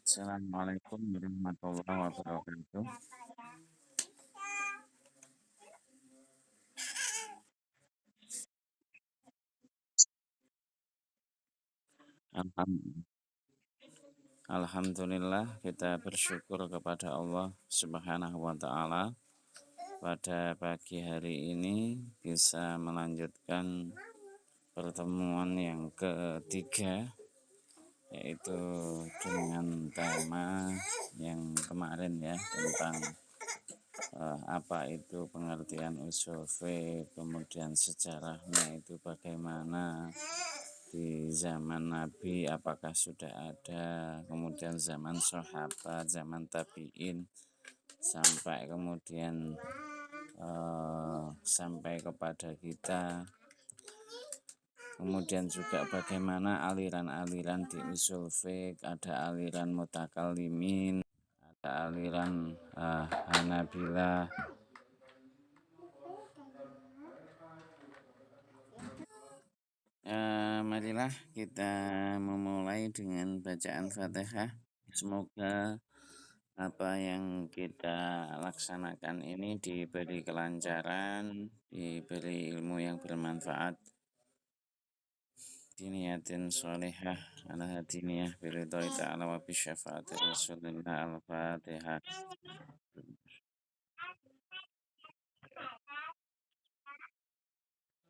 Assalamualaikum warahmatullahi wabarakatuh. Alham- Alhamdulillah kita bersyukur kepada Allah Subhanahu wa taala pada pagi hari ini bisa melanjutkan pertemuan yang ketiga, yaitu dengan tema yang kemarin ya, tentang apa itu pengertian usul fiqh, kemudian sejarahnya itu bagaimana di zaman Nabi, apakah sudah ada, kemudian zaman sahabat, zaman tabi'in, sampai kemudian sampai kepada kita. Kemudian juga bagaimana aliran-aliran di usul fiqh, ada aliran mutakalimin, ada aliran Hanabilah. Marilah kita memulai dengan bacaan Fatihah. Semoga apa yang kita laksanakan ini diberi kelancaran, diberi ilmu yang bermanfaat, diniyatin sholihah, ala hadiniyah, biridhoi ta'ala wa bisyafaati Rasulullah al-Fatihah.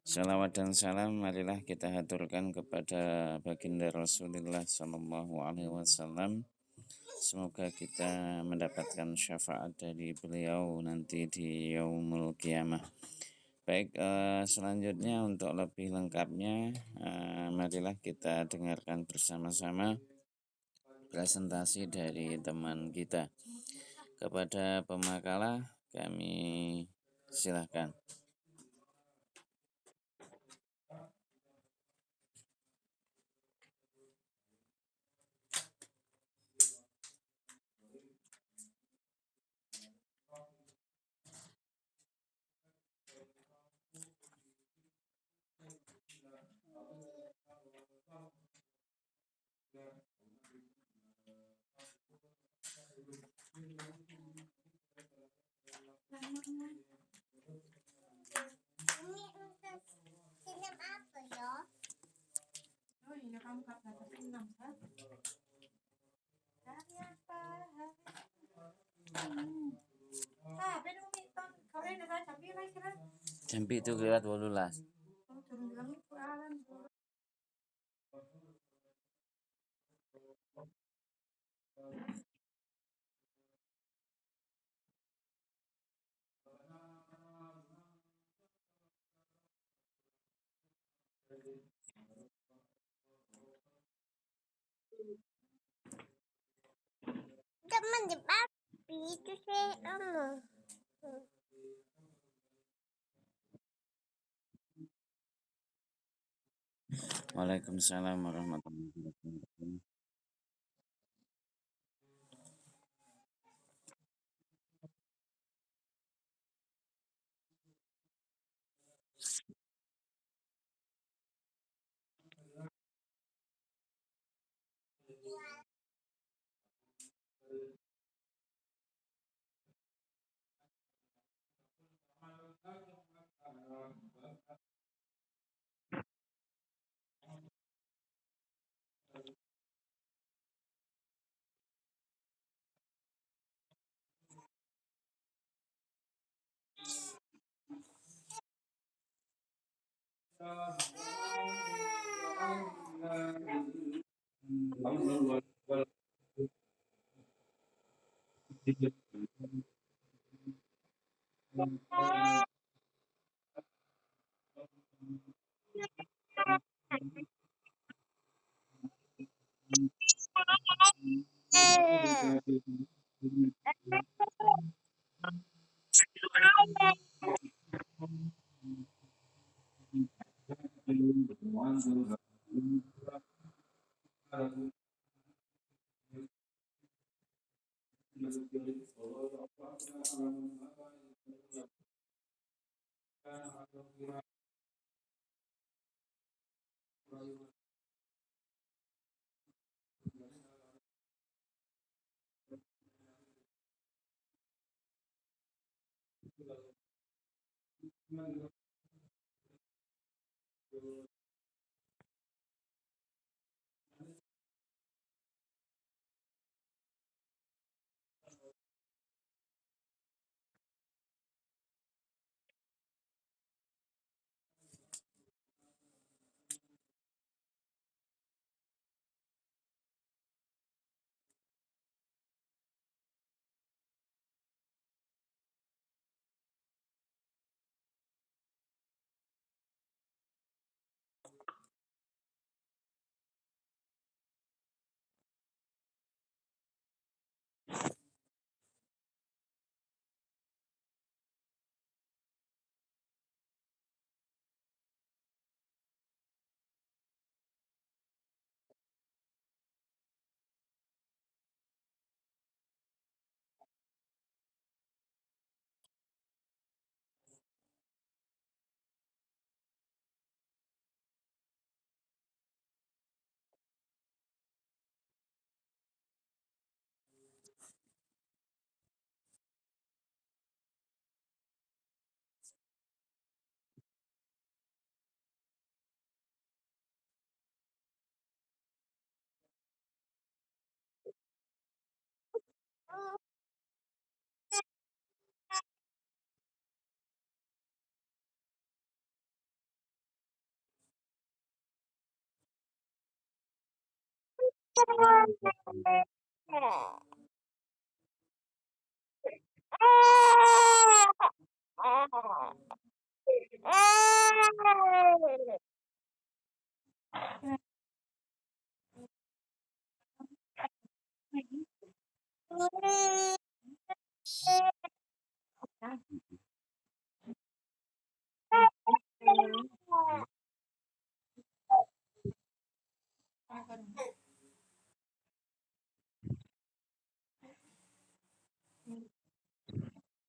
Salawat dan salam marilah kita haturkan kepada baginda Rasulullah Sallallahu Alaihi Wasallam. Semoga kita mendapatkan syafaat dari beliau nanti di yaumul kiamah. Baik, selanjutnya untuk lebih lengkapnya, marilah kita dengarkan bersama-sama presentasi dari teman kita. Kepada pemakalah kami silahkan. Jambi itu lewat 18. Teman di papi itu sih Waalaikumsalam warahmatullahi wabarakatuh.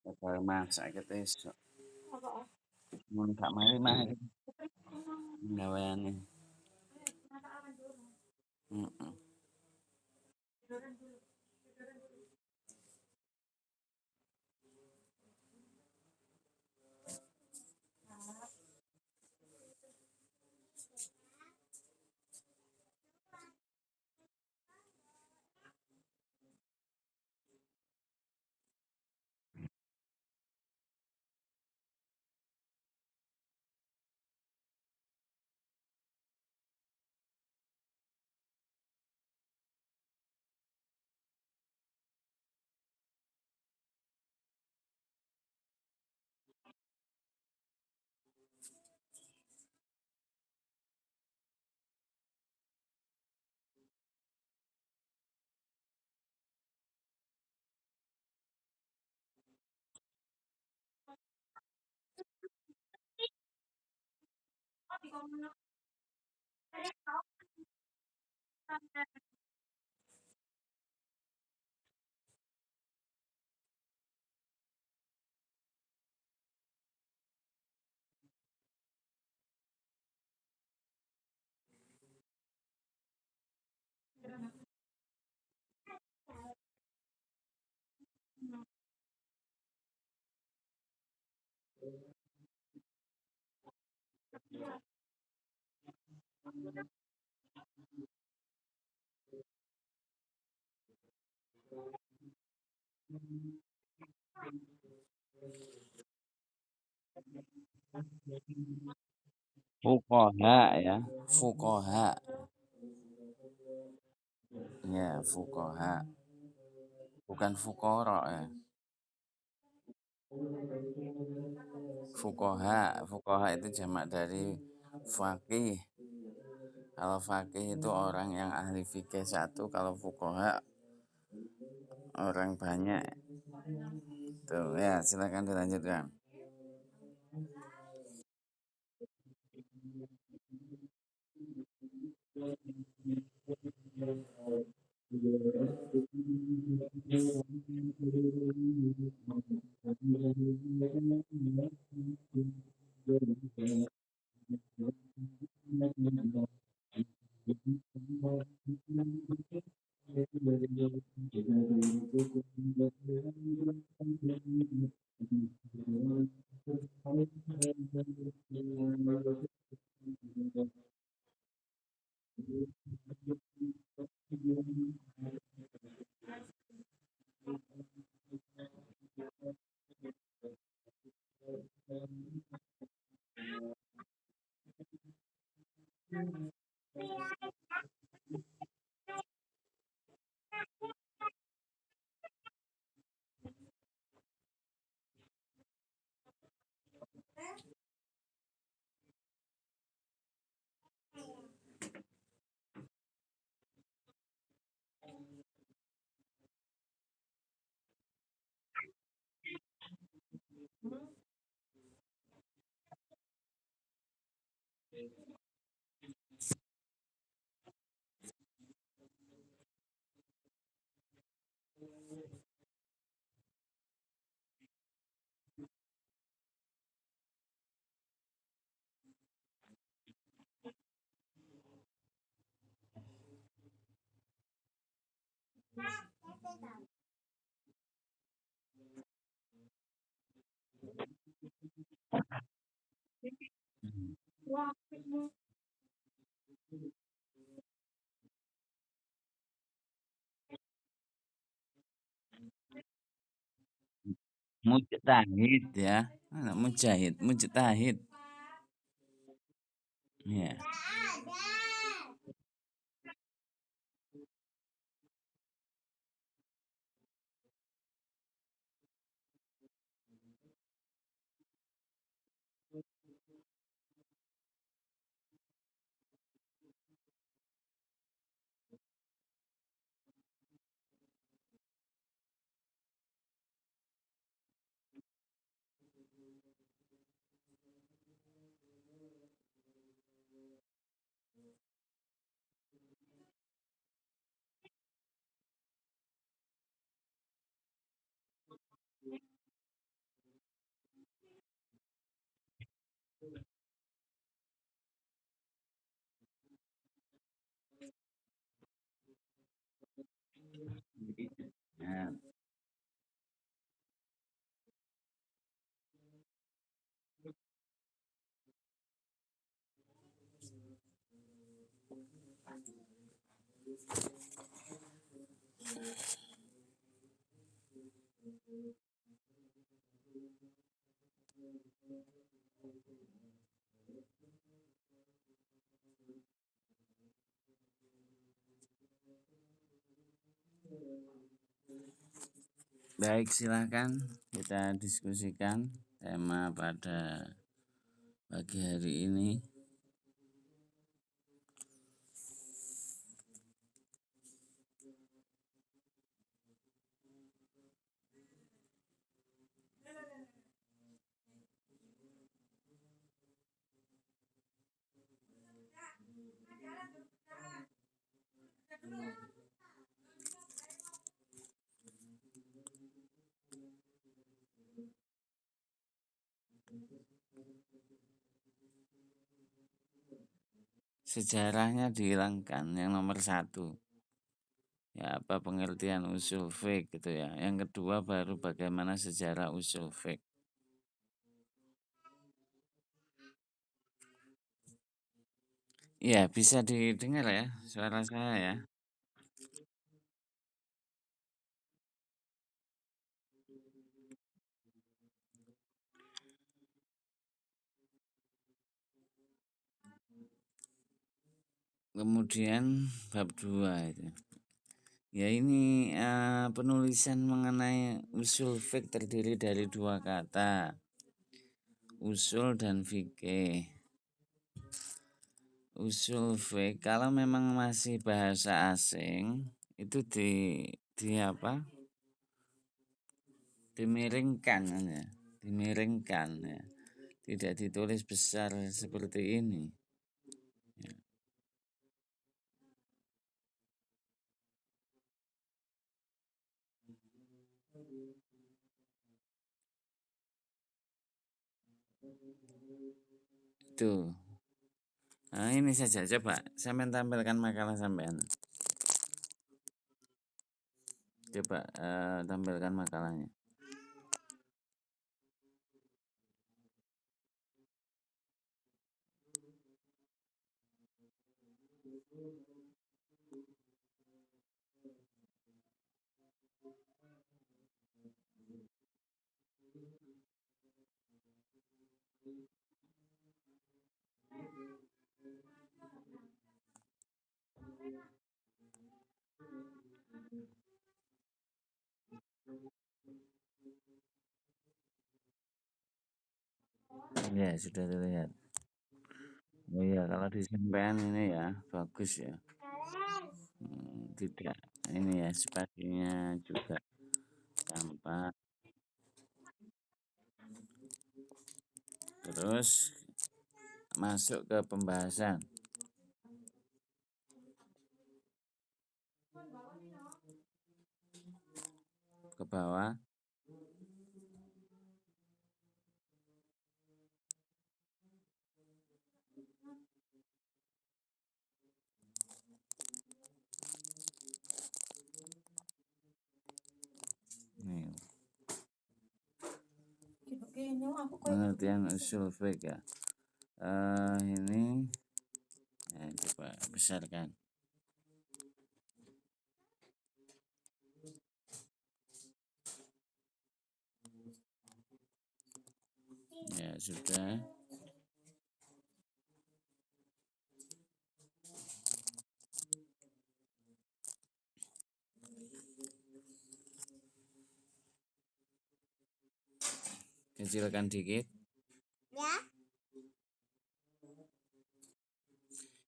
Bakal masak kita esok. Mun gak mari mah gaweane. Heeh. Fuqaha ya, fuqaha. Ya, fuqaha. Bukan fuqara ya. Fuqaha, fuqaha itu jamak dari faqih. Kalau faqih itu orang yang ahli fikih satu, kalau fuqaha orang banyak. Tuh ya, silakan dilanjutkan. Mujtahid ya. Mujahid, mujtahid. Ya. Ya. Baik, silakan kita diskusikan tema pada pagi hari ini. Sejarahnya dihilangkan yang nomor satu. Ya, apa pengertian usul fiqh gitu ya. Yang kedua baru bagaimana sejarah usul fiqh. Ya, bisa didengar ya suara saya ya. Kemudian bab 2 itu. Ya ini penulisan mengenai usul fiqh terdiri dari dua kata. Usul dan fikih. Usul fiqh kalau memang masih bahasa asing itu di apa? Dimiringkan ya. Dimiringkan ya. Tidak ditulis besar seperti ini. Ya. Itu. Nah, ini saja coba sampean tampilkan makalah sampean. Coba tampilkan makalahnya. Ya, sudah terlihat. Oh iya, kalau di sampean ini ya bagus ya. Tidak ini ya spasinya juga gampang. Terus masuk ke pembahasan ke bawah. Nih, pengertian usul fiqh ya. Ini ya, coba besarkan. Ya sudah. Kecilkan dikit. Ya.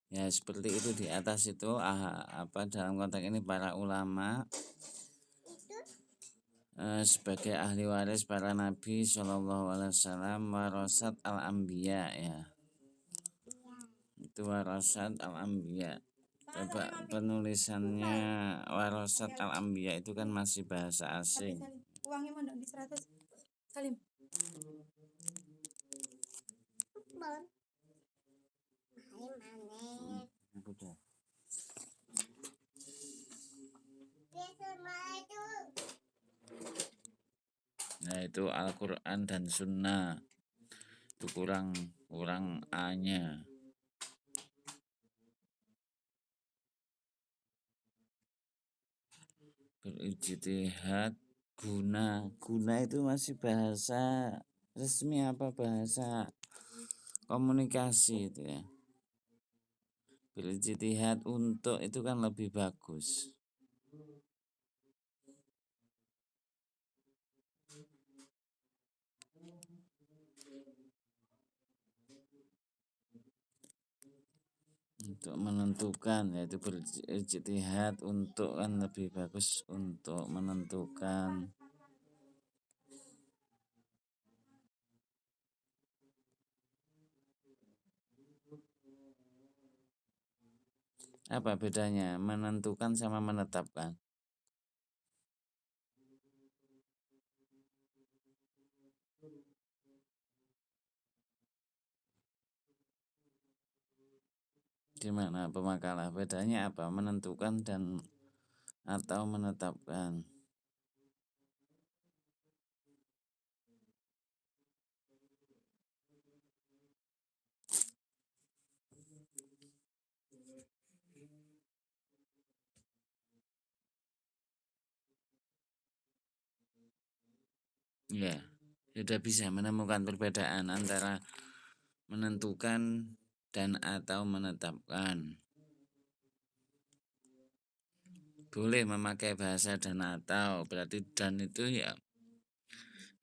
Ya seperti itu di atas itu apa dalam konteks ini para ulama sebagai ahli waris para nabi Shallallahu Alaihi Wasallam warasat al-anbiya ya. Itu warasat al-anbiya. Coba penulisannya warasat al-anbiya itu kan masih bahasa asing. Uangnya mana di 100 Salim. Udah. Nah itu Al-Quran dan Sunnah itu kurang A-nya. Berijtihad guna itu masih bahasa resmi apa bahasa komunikasi itu ya. Berijtihad untuk itu kan lebih bagus. Untuk menentukan yaitu berijtihad untuk kan lebih bagus untuk menentukan. Apa bedanya menentukan sama menetapkan? Gimana pemakalah bedanya apa menentukan dan atau menetapkan? Ya, sudah bisa menemukan perbedaan antara menentukan dan atau menetapkan. Boleh memakai bahasa dan atau, berarti dan itu ya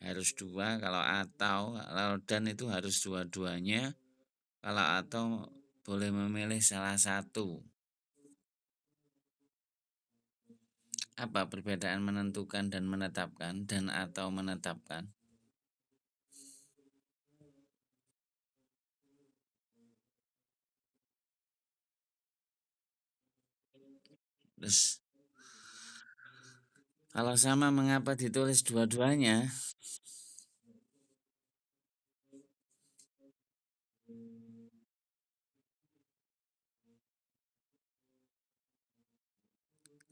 harus dua, kalau dan itu harus dua-duanya, kalau atau boleh memilih salah satu. Apa perbedaan menentukan dan menetapkan dan atau menetapkan? Terus kalau sama mengapa ditulis dua-duanya?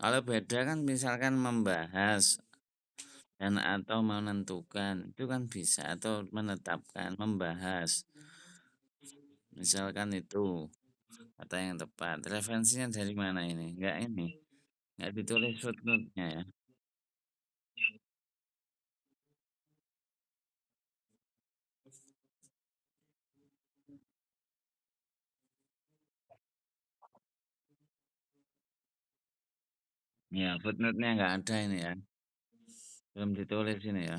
Kalau beda kan misalkan membahas dan atau menentukan itu kan bisa, atau menetapkan, membahas. Misalkan itu kata yang tepat. Referensinya dari mana ini? Enggak ditulis footnote-nya ya. Ya, footnote-nya enggak ada ini ya. Belum ditulis ini ya.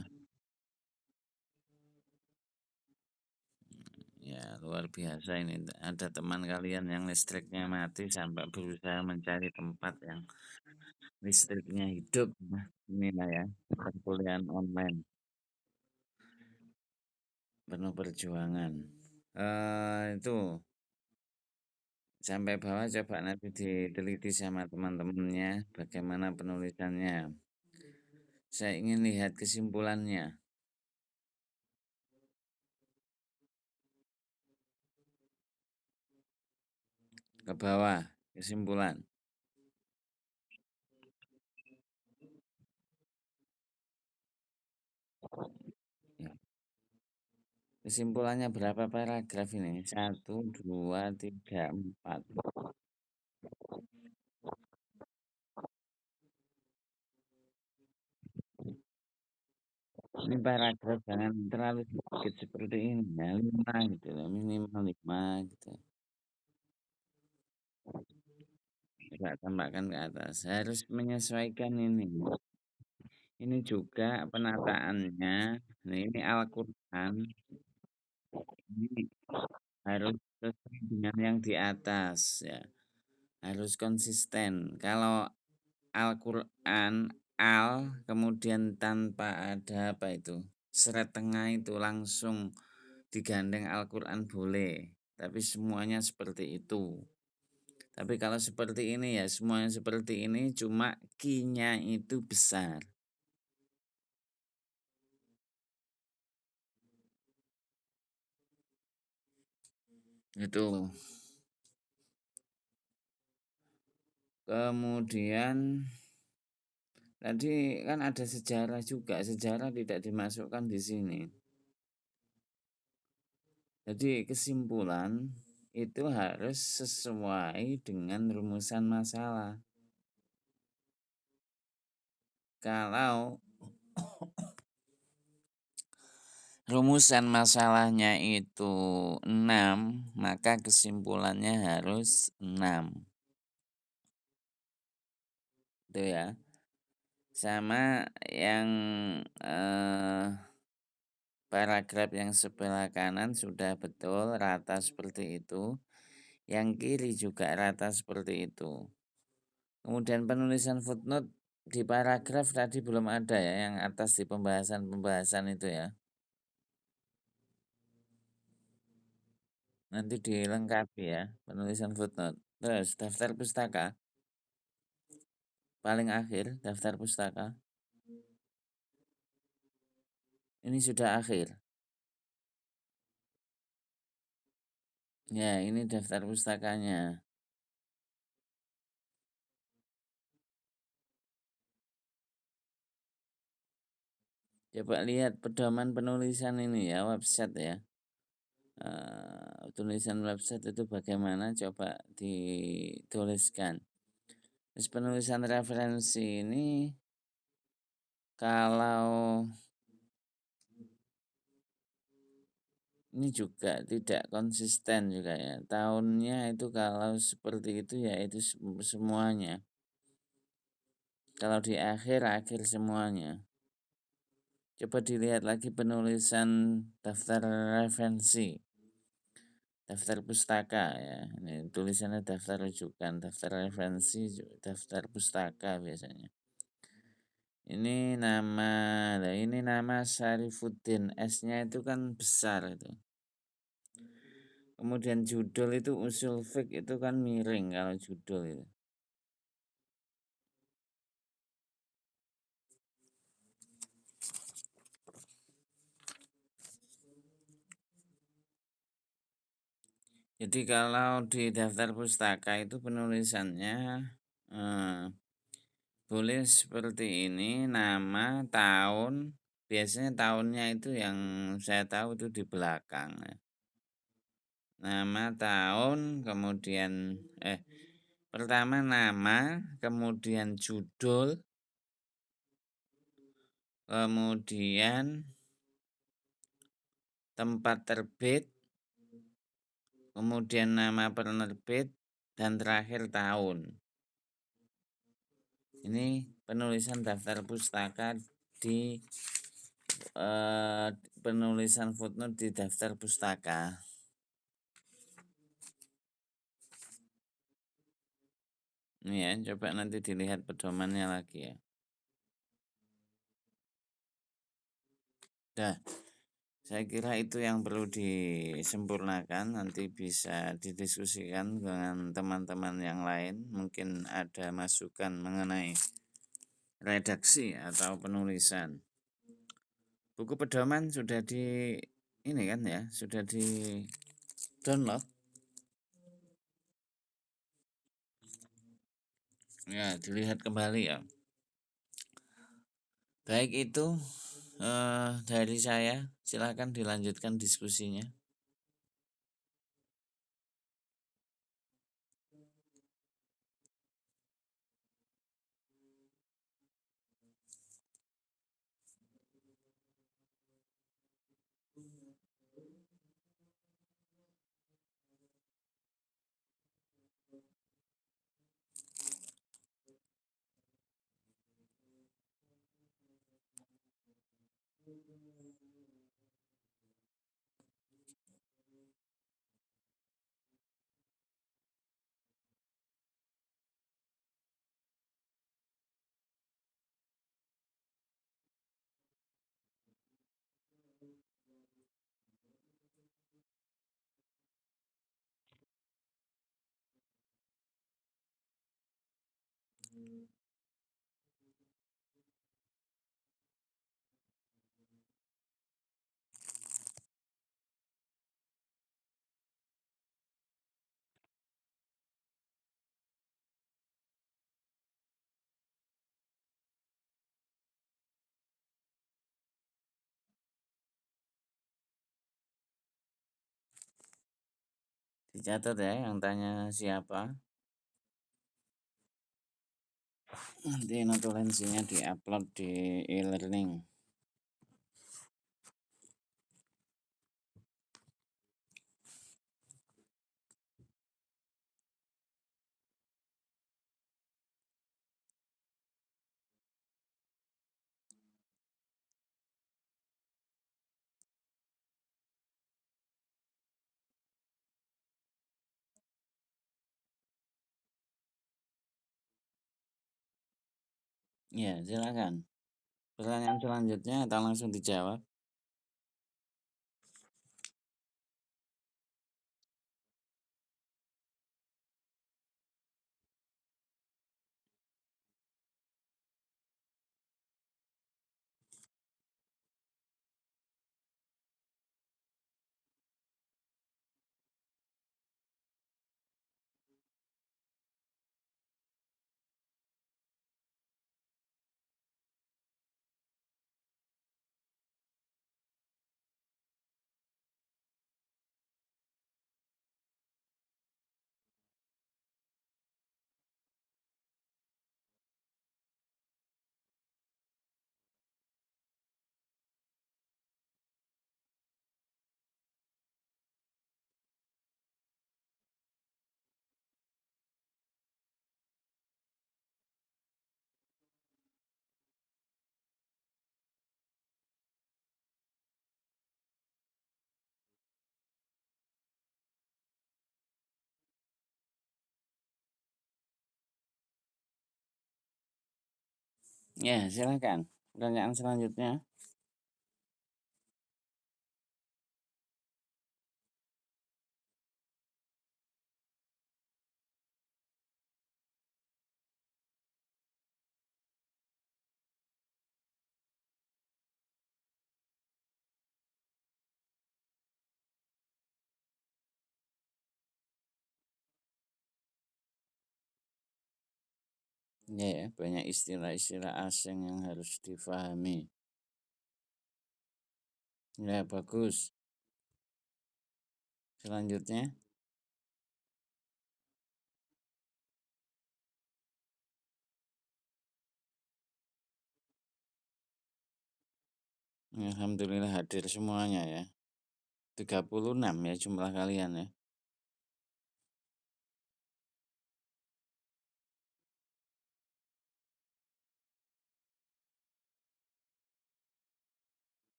Ya, luar biasa ini. Ada teman kalian yang listriknya mati sampai berusaha mencari tempat yang listriknya hidup. Nah, inilah ya, perkuliahan online. Penuh perjuangan. Itu sampai bawah coba nanti diteliti sama teman-temannya bagaimana penulisannya. Saya ingin lihat kesimpulannya. Ke bawah, kesimpulan. Ya. Kesimpulannya berapa paragraf ini? 1, 2, 3, 4. Ini paragraf jangan terlalu sedikit seperti ini ya, 5 gitu loh, minimal 5 gitu. Coba tambahkan ke atas. Harus menyesuaikan ini. Ini juga penataannya. Nah, ini Al-Quran. Ini harus sesuai dengan yang di atas ya. Harus konsisten. Kalau Al-Quran kemudian tanpa ada apa itu seret tengah itu langsung digandeng Al-Quran boleh, tapi semuanya seperti itu. Tapi kalau seperti ini ya semuanya seperti ini, cuma kinya itu besar. Itu. Kemudian tadi kan ada sejarah juga, sejarah tidak dimasukkan di sini. Jadi kesimpulan itu harus sesuai dengan rumusan masalah. Kalau rumusan masalahnya itu 6, maka kesimpulannya harus 6. Itu ya. Sama yang paragraf yang sebelah kanan sudah betul rata seperti itu. Yang kiri juga rata seperti itu. Kemudian penulisan footnote di paragraf tadi belum ada ya, yang atas di pembahasan-pembahasan itu ya. Nanti dilengkapi ya, penulisan footnote. Terus daftar pustaka. Paling akhir daftar pustaka. Ini sudah akhir. Ya, ini daftar pustakanya. Coba lihat pedoman penulisan ini ya, website ya. Tulisan website itu bagaimana, coba dituliskan. Terus penulisan referensi ini kalau ini juga tidak konsisten juga ya. Tahunnya itu kalau seperti itu ya itu semuanya. Kalau di akhir semuanya. Coba dilihat lagi penulisan daftar referensi. Daftar pustaka ya. Ini tulisannya daftar rujukan, daftar referensi, daftar pustaka biasanya. Ini nama Syarifuddin, S-nya itu kan besar itu. Kemudian judul itu usul fiqh itu kan miring kalau judul itu. Jadi kalau di daftar pustaka itu penulisannya boleh seperti ini, nama, tahun. Biasanya tahunnya itu yang saya tahu itu di belakang. Nama, tahun, kemudian pertama nama, kemudian judul, kemudian tempat terbit, kemudian nama penerbit, dan terakhir tahun. Ini penulisan daftar pustaka di penulisan footnote di daftar pustaka. Ya, coba nanti dilihat pedomannya lagi ya. Dah, saya kira itu yang perlu disempurnakan, nanti bisa didiskusikan dengan teman-teman yang lain. Mungkin ada masukan mengenai redaksi atau penulisan. Buku pedoman sudah ini kan ya, sudah di download. Ya, dilihat kembali ya. Baik itu dari saya, silakan dilanjutkan diskusinya. Dicatat ya yang tanya siapa. Nanti notulensinya diupload di e-learning. Ya, silakan. Pertanyaan selanjutnya atau langsung dijawab? Ya, silakan. Pertanyaan selanjutnya. Ya, banyak istilah-istilah asing yang harus difahami. Ya, bagus. Selanjutnya. Alhamdulillah hadir semuanya ya. 36 ya jumlah kalian ya.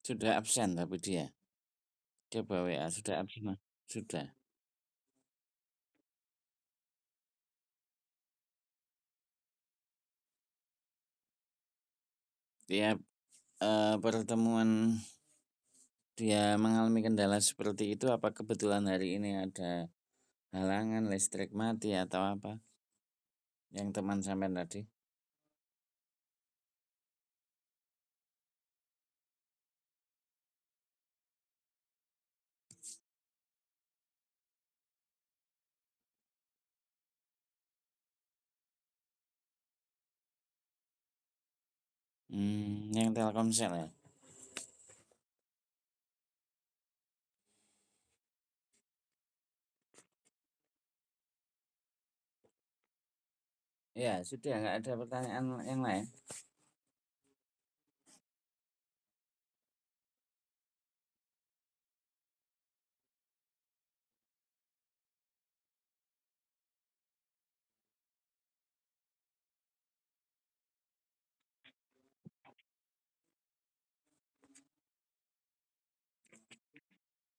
Sudah absen tapi dia. Coba WA, sudah absen? Sudah. tiap pertemuan dia mengalami kendala seperti itu, apa kebetulan hari ini ada halangan listrik mati atau apa? Yang teman sampean tadi. Yang Telkomsel ya. Ya, sudah nggak ada pertanyaan yang lain.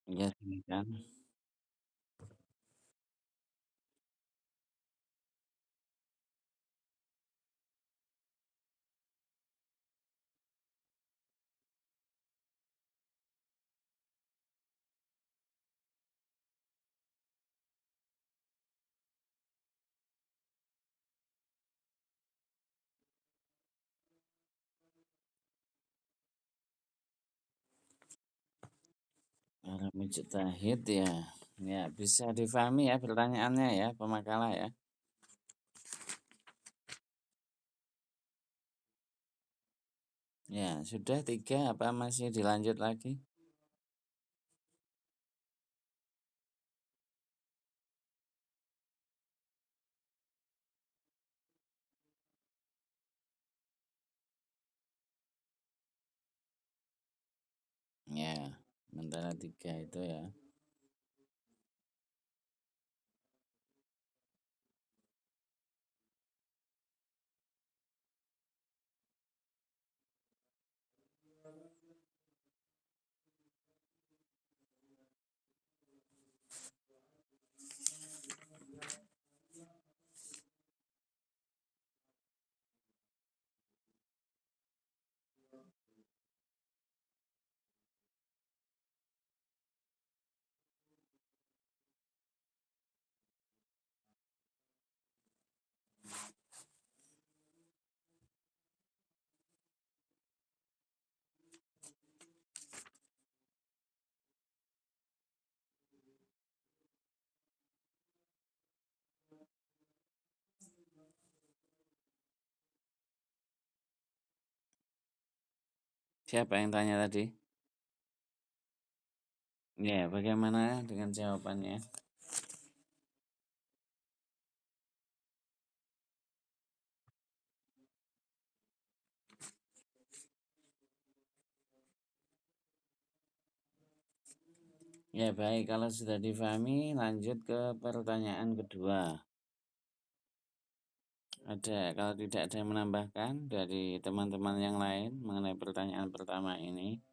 Ya, demikian. Para mujtahid ya. Ya, bisa difahami ya pertanyaannya ya, pemakala ya. Ya, sudah 3 apa masih dilanjut lagi? Ya, sementara 3 itu ya. Siapa yang tanya tadi? Ya, bagaimana dengan jawabannya? Ya, baik, kalau sudah difahami, lanjut ke pertanyaan kedua. Ada, kalau tidak ada yang menambahkan dari teman-teman yang lain mengenai pertanyaan pertama ini,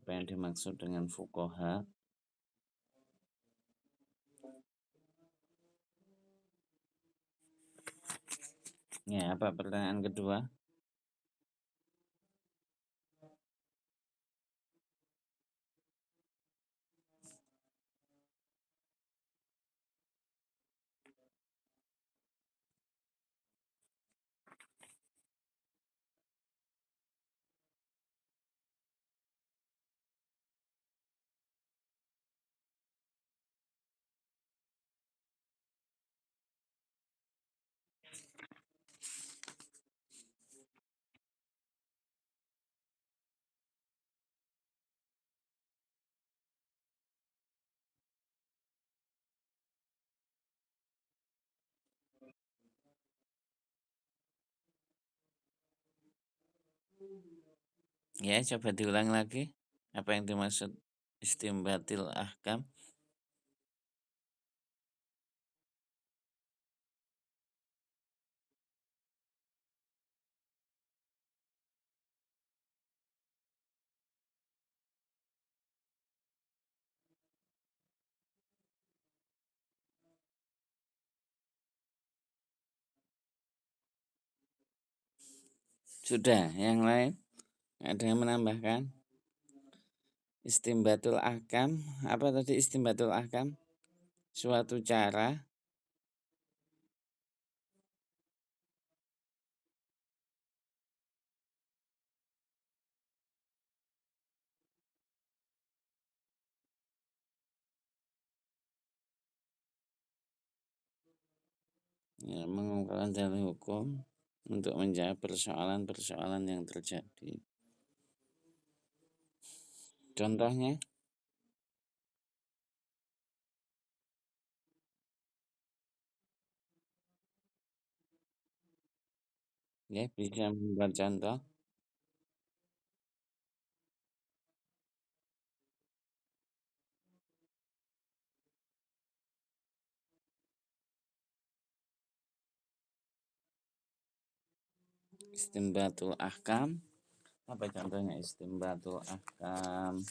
apa yang dimaksud dengan fuqaha? Ya, apa pertanyaan kedua? Ya, coba diulang lagi. Apa yang dimaksud istimbatil ahkam? Sudah, yang lain? Ada yang menambahkan? Istimbatul ahkam, apa tadi istimbatul ahkam? Suatu cara ya, mengungkapkan dalil hukum untuk menjawab persoalan-persoalan yang terjadi. Contohnya, ya bisa membuat contoh. Istimbatul ahkam. Apa contohnya istimbatul ahkam?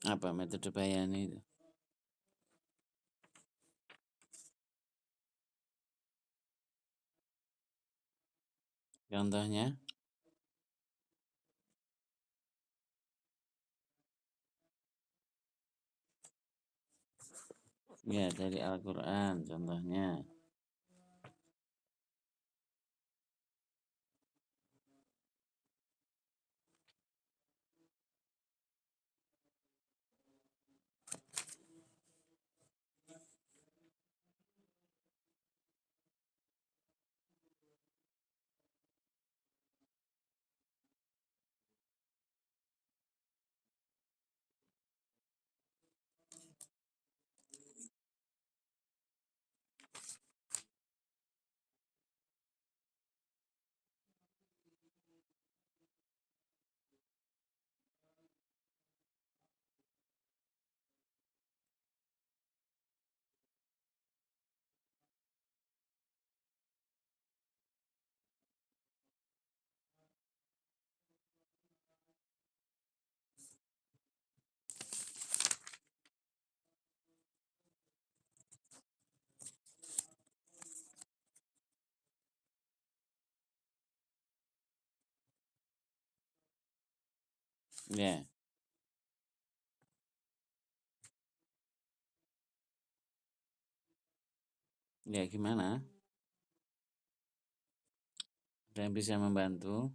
Apa metode bayani itu? Contohnya, ya dari Al-Quran contohnya. Ya, ya gimana? Ada yang bisa membantu?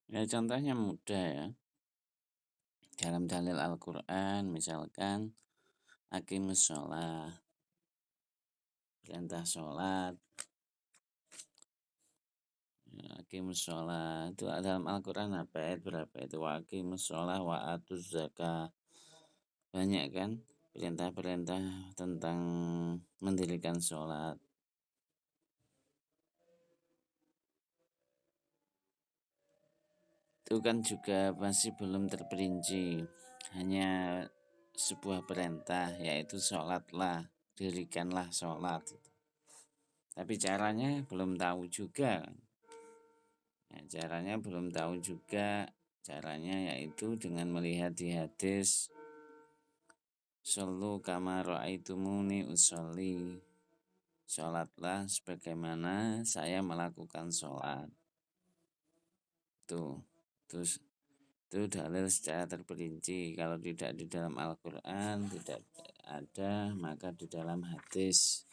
Ya contohnya mudah ya. Dalam dalil Al-Quran misalkan aqimus sholat, perintah sholat, ya, aqimus sholat itu dalam Al-Quran apa ayat berapa itu? Wa aqimus sholat wa atuz zakah. Banyak kan perintah-perintah tentang mendirikan sholat. Itu kan juga masih belum terperinci, hanya sebuah perintah yaitu sholatlah, dirikanlah sholat. Tapi caranya belum tahu juga. Ya, caranya belum tahu juga. Caranya yaitu dengan melihat di hadis Shollu kama ra'aitumuni usolli. Sholatlah sebagaimana saya melakukan sholat. Tuh, terus itu dalil secara terperinci. Kalau tidak di dalam Al-Quran tidak ada, maka di dalam hadis.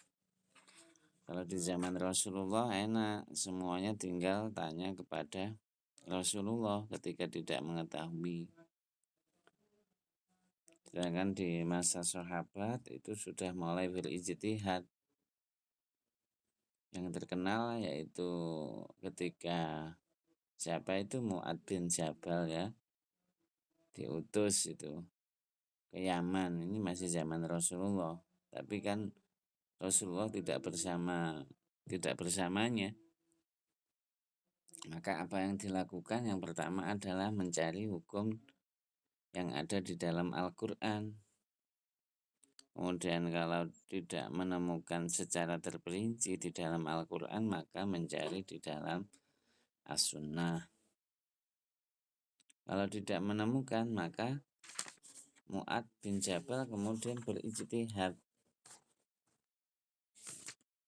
Kalau di zaman Rasulullah enak, semuanya tinggal tanya kepada Rasulullah ketika tidak mengetahui. Sedangkan di masa sahabat itu sudah mulai berijtihad. Yang terkenal yaitu ketika siapa itu Mu'ad bin Jabal ya, diutus itu ke Yaman. Ini masih zaman Rasulullah, tapi kan Rasulullah tidak bersamanya. Maka apa yang dilakukan? Yang pertama adalah mencari hukum yang ada di dalam Al-Quran. Kemudian kalau tidak menemukan secara terperinci di dalam Al-Quran, maka mencari di dalam As-Sunnah. Kalau tidak menemukan, maka Mu'ad bin Jabal kemudian berijtihad.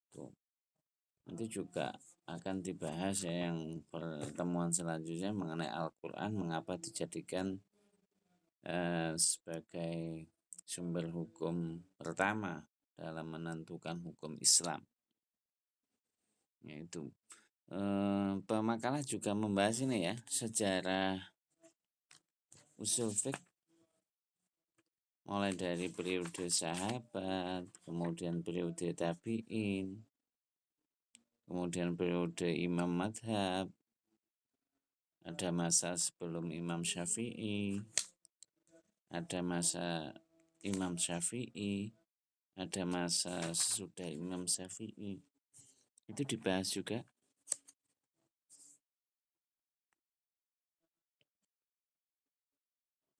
Tuh. Nanti juga akan dibahas ya yang pertemuan selanjutnya mengenai Al-Quran, mengapa dijadikan sebagai sumber hukum pertama dalam menentukan hukum Islam. Yaitu pemakalah juga membahas ini ya, sejarah usul fiqh mulai dari periode sahabat, kemudian periode tabi'in, kemudian periode imam madhab, ada masa sebelum Imam Syafi'i, ada masa Imam Syafi'i, ada masa sesudah Imam Syafi'i. Itu dibahas juga.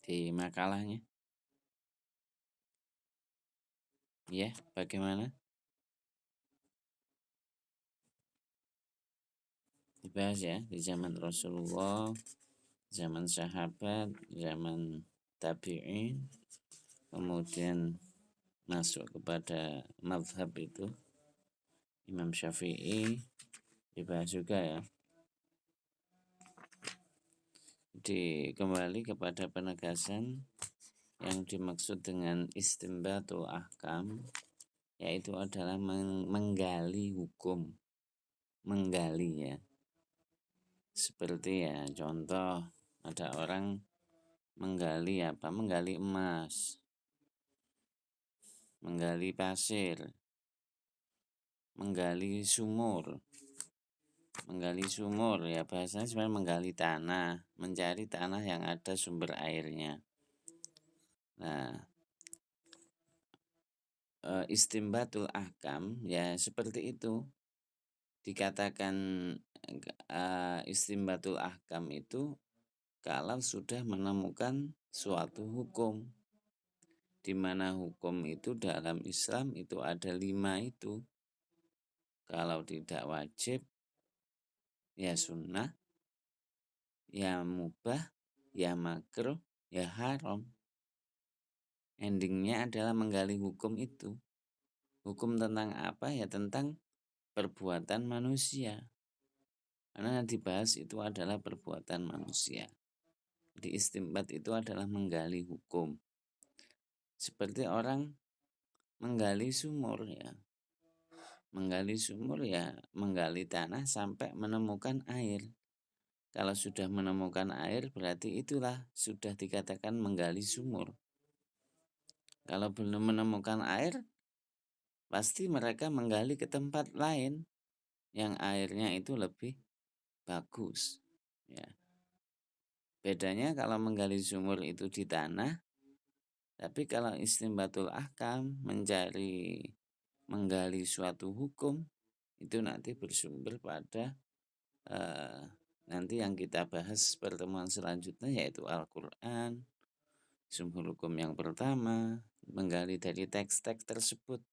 Di makalahnya. Ya, bagaimana? Dibahas ya di zaman Rasulullah, zaman sahabat, zaman tabi'in, kemudian masuk kepada mazhab itu Imam Syafi'i, dibahas juga ya. Kembali kepada penegasan yang dimaksud dengan istimbatul ahkam, yaitu adalah menggali hukum, menggali ya. Seperti ya contoh, ada orang menggali emas, menggali pasir, menggali sumur ya bahasanya sebenarnya menggali tanah, mencari tanah yang ada sumber airnya. Nah, istimbatul ahkam ya seperti itu. Dikatakan istimbatul ahkam itu kalau sudah menemukan suatu hukum, di mana hukum itu dalam Islam itu ada 5 itu. Kalau tidak wajib, ya sunnah, ya mubah, ya makruh, ya haram. Endingnya adalah menggali hukum itu. Hukum tentang apa? Ya tentang perbuatan manusia. Karena yang dibahas itu adalah perbuatan manusia. Di istimbat itu adalah menggali hukum. Seperti orang menggali sumur ya. Menggali tanah sampai menemukan air. Kalau sudah menemukan air berarti itulah sudah dikatakan menggali sumur. Kalau belum menemukan air, pasti mereka menggali ke tempat lain yang airnya itu lebih bagus. Ya. Bedanya kalau menggali sumur itu di tanah, tapi kalau istimbatul ahkam menggali suatu hukum itu nanti bersumber pada nanti yang kita bahas pertemuan selanjutnya yaitu Al-Quran, sumber hukum yang pertama, menggali dari teks-teks tersebut.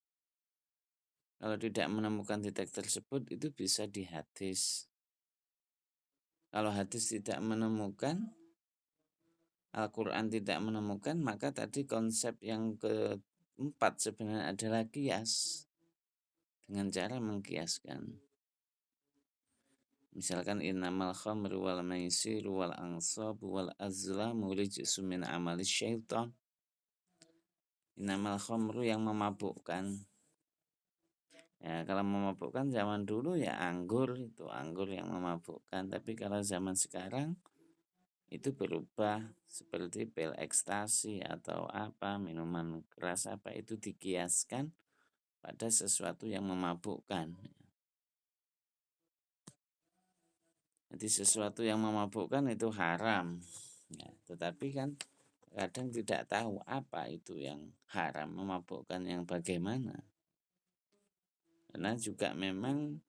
Kalau tidak menemukan di teks tersebut itu bisa di hadis. Kalau hadis tidak menemukan, Al-Quran tidak menemukan, maka tadi konsep yang keempat sebenarnya adalah kias. Dengan cara mengkiaskan. Misalkan innamal khamru wal maisiru wal ansabu wal azlamu rijsun min amali syaitan. Innamal khamru yang memabukkan. Ya, kalau memabukkan zaman dulu ya anggur yang memabukkan. Tapi kalau zaman sekarang itu berubah seperti pil ekstasi atau apa, minuman keras apa itu dikiaskan pada sesuatu yang memabukkan. Jadi sesuatu yang memabukkan itu haram. Ya, tetapi kan kadang tidak tahu apa itu yang haram, memabukkan yang bagaimana. Karena juga memang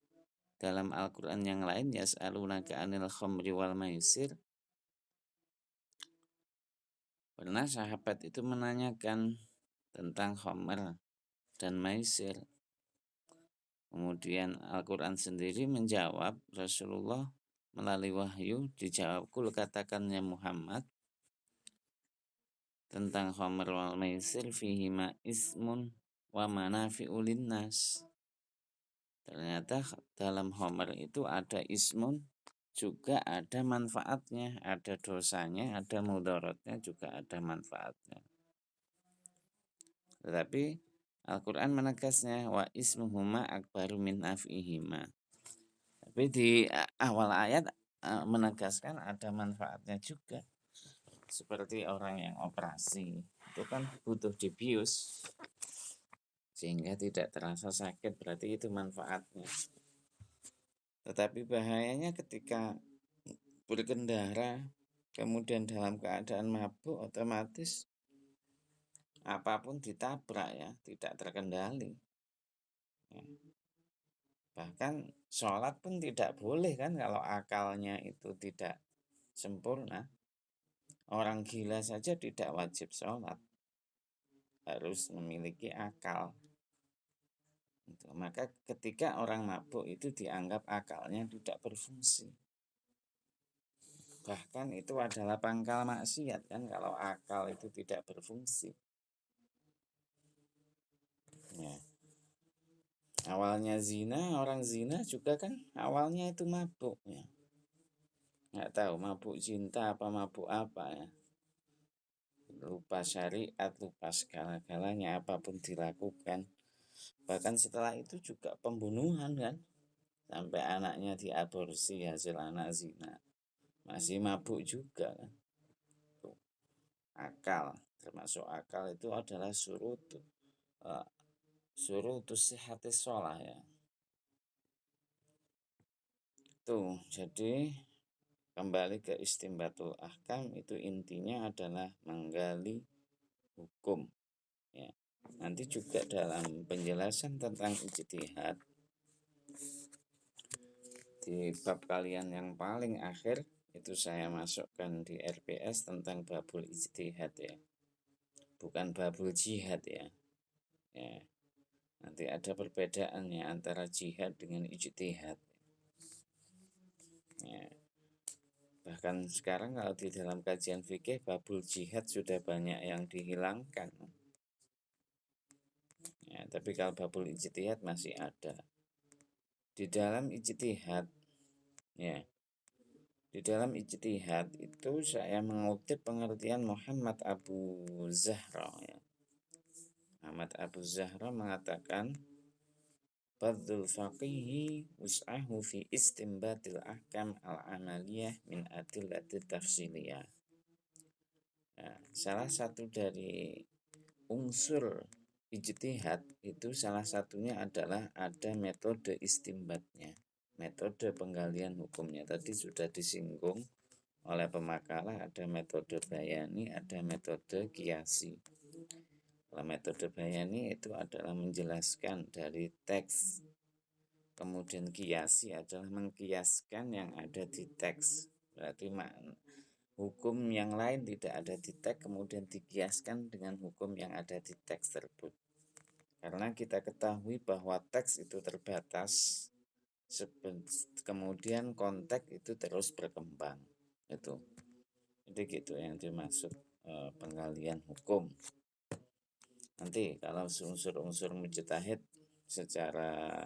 dalam Al-Quran yang lain, yas'alunaka 'anil khamri wal maisir, pernah sahabat itu menanyakan tentang khamr dan maisir. Kemudian Al-Quran sendiri menjawab, Rasulullah melalui wahyu dijawab, kul katakannya Muhammad tentang khamr wal maisir fihima ismun wa manafi'u linnas. Ternyata dalam khamr itu ada ismun, juga ada manfaatnya, ada dosanya, ada mudaratnya, juga ada manfaatnya. Tetapi Al-Quran menegasnya wa ismuhuma akbaru min naf'ihima. Tapi di awal ayat menegaskan ada manfaatnya juga. Seperti orang yang operasi, itu kan butuh dibius sehingga tidak terasa sakit, berarti itu manfaatnya. Tetapi bahayanya ketika berkendara kemudian dalam keadaan mabuk, otomatis apapun ditabrak ya, tidak terkendali. Ya. Bahkan sholat pun tidak boleh kan kalau akalnya itu tidak sempurna. Orang gila saja tidak wajib sholat, harus memiliki akal. Maka ketika orang mabuk itu dianggap akalnya tidak berfungsi. Bahkan itu adalah pangkal maksiat kan kalau akal itu tidak berfungsi. Ya. Awalnya zina, orang zina juga kan awalnya itu mabuk ya. Nggak tahu mabuk cinta apa mabuk apa ya. Lupa syariat, lupa segala-galanya, apapun dilakukan. Bahkan setelah itu juga pembunuhan kan. Sampai anaknya diaborsi hasil anak zina. Masih mabuk juga kan. Tuh. Akal, termasuk akal itu adalah surutus sihatis sholah ya. Tuh, jadi kembali ke istimbatul ahkam, itu intinya adalah menggali hukum ya. Nanti juga dalam penjelasan tentang ijtihad di bab kalian yang paling akhir itu saya masukkan di RPS tentang babul ijtihad ya, bukan babul jihad ya. Ya, nanti ada perbedaannya antara jihad dengan ijtihad ya. Bahkan sekarang kalau di dalam kajian fikih babul jihad sudah banyak yang dihilangkan ya, tapi kalau babul ijtihad masih ada. Di dalam ijtihad ya, di dalam ijtihad itu saya mengutip pengertian Muhammad Abu Zahra ya. Muhammad Abu Zahra mengatakan Badul faqihi wus'ahu fi istimbatil ahkam al-amaliyah min adillatit tafsiliyah. Nah, salah satu dari unsur ijtihad itu salah satunya adalah ada metode istimbatnya, metode penggalian hukumnya. Tadi sudah disinggung oleh pemakalah, ada metode bayani, ada metode kiasi. Kalau metode bayani itu adalah menjelaskan dari teks, kemudian kiasi adalah mengkiaskan yang ada di teks. Berarti hukum yang lain tidak ada di teks kemudian dikiaskan dengan hukum yang ada di teks tersebut. Karena kita ketahui bahwa teks itu terbatas, kemudian konteks itu terus berkembang. Itu. Jadi gitu yang dimaksud penggalian hukum. Nanti kalau unsur-unsur mujtahid secara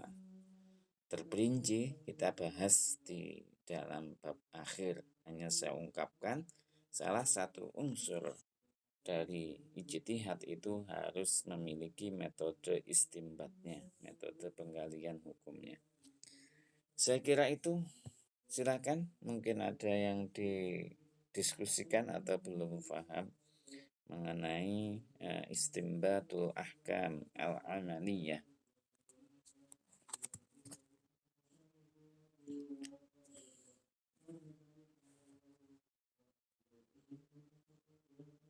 terperinci kita bahas di dalam bab akhir. Hanya saya ungkapkan salah satu unsur dari ijtihad itu harus memiliki metode istimbatnya, metode penggalian hukumnya. Saya kira itu. Silakan, mungkin ada yang didiskusikan atau belum paham mengenai istimbatul ahkam al-amaliyah.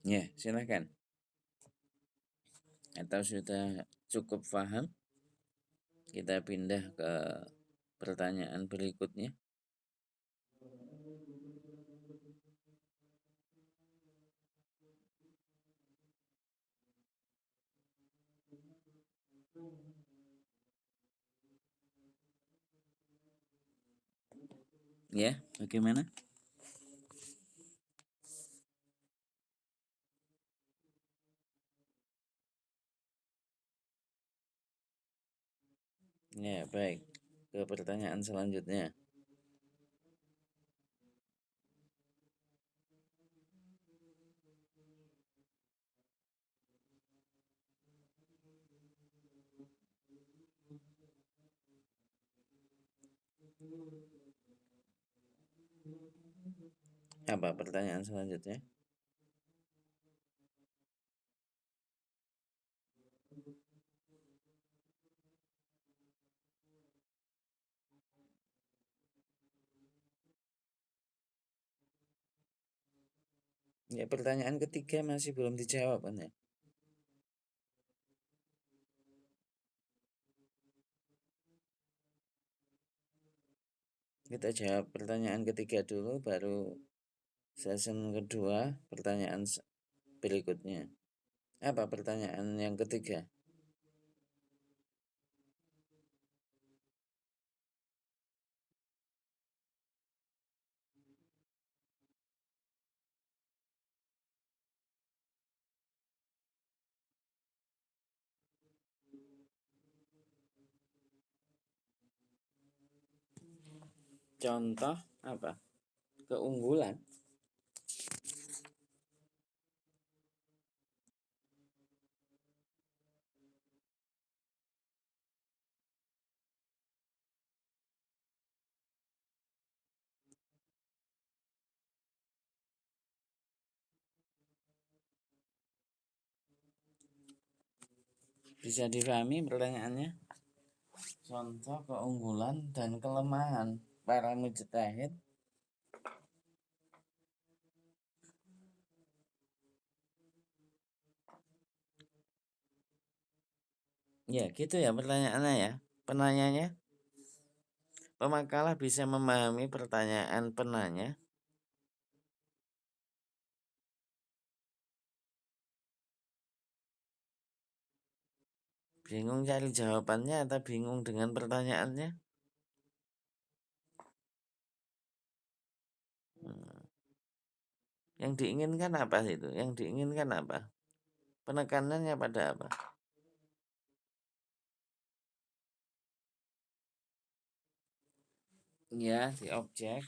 Ya, silakan. Atau sudah cukup paham? Kita pindah ke pertanyaan berikutnya. Ya, bagaimana? Ya, baik. Ke pertanyaan selanjutnya. Apa pertanyaan selanjutnya? Ya, pertanyaan ketiga masih belum dijawab kan ya? Kita jawab pertanyaan ketiga dulu, baru season kedua pertanyaan berikutnya. Apa pertanyaan yang ketiga? Contoh apa? Keunggulan. Bisa difahami pertanyaannya? Contoh keunggulan dan kelemahan para mujtahid. Ya, gitu ya pertanyaannya ya. Penanyanya, pemakalah bisa memahami pertanyaan penanya. Bingung cari jawabannya atau bingung dengan pertanyaannya? Yang diinginkan apa itu? Yang diinginkan apa? Penekanannya pada apa? Ya, di objek.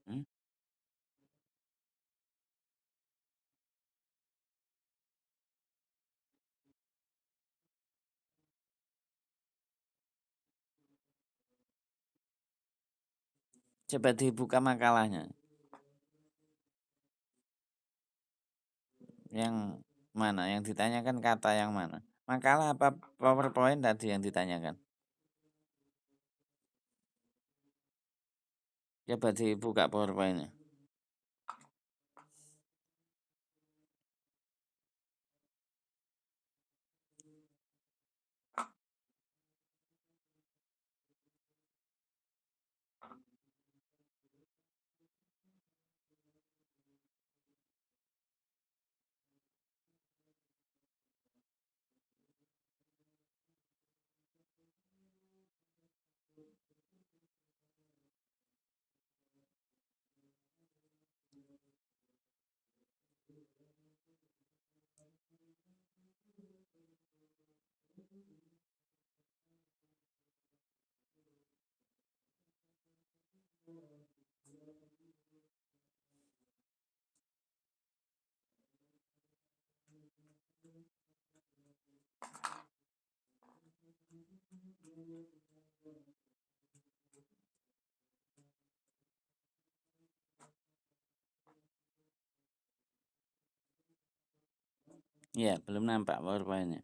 Hmm? Coba dibuka makalahnya. Yang mana? Yang ditanyakan kata yang mana? Makalah apa PowerPoint tadi yang ditanyakan? Coba dibuka PowerPointnya. Ya, belum nampak PowerPointnya.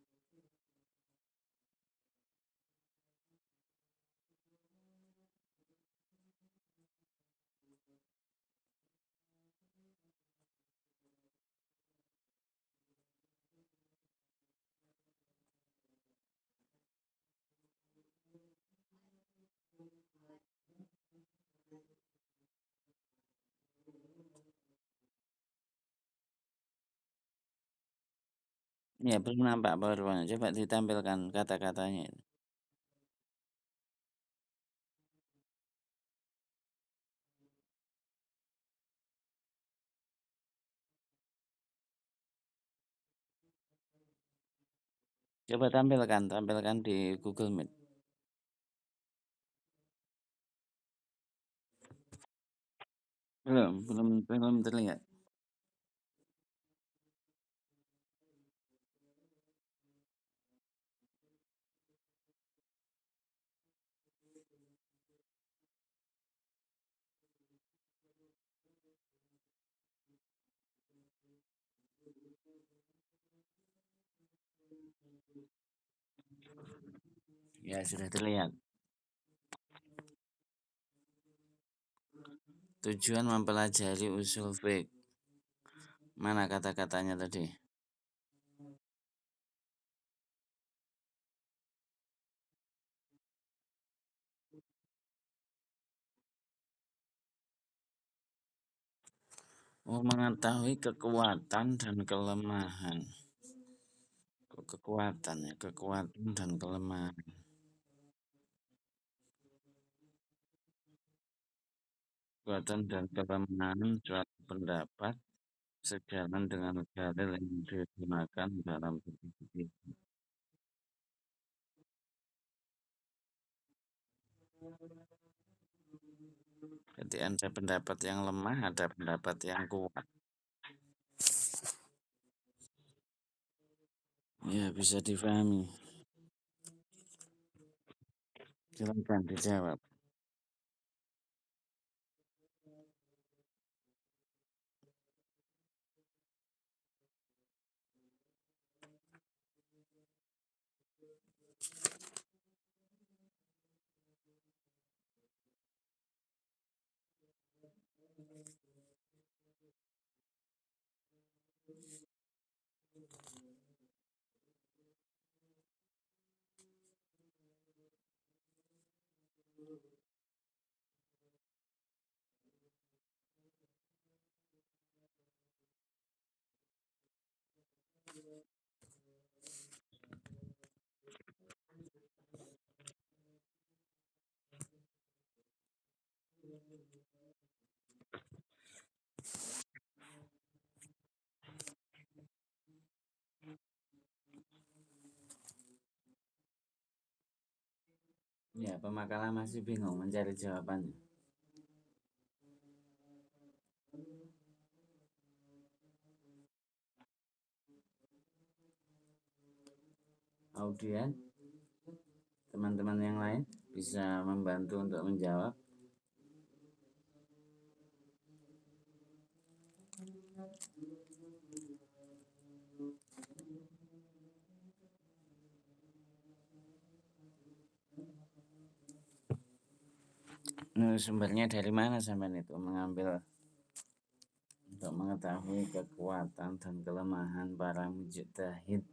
Ya, belum nampak PowerPoint. Coba ditampilkan kata-katanya itu. Coba tampilkan di Google Meet. Belum terlihat. Ya, sudah terlihat. Tujuan mempelajari usul fiqh. Mana kata-katanya tadi? Oh, mengetahui kekuatan dan kelemahan. Kekuatan ya, kekuatan dan kelemahan. Kekuatan dan kelemahan suatu pendapat sejalan dengan dalil yang digunakan dalam berdiskusi. Jadi ada pendapat yang lemah, ada pendapat yang kuat. Ya, bisa difahami. Silakan dijawab. Ya, pemakalah masih bingung mencari jawabannya. Audien, teman-teman yang lain bisa membantu untuk menjawab. Sumbernya dari mana sampean itu mengambil untuk mengetahui kekuatan dan kelemahan para mujtahid?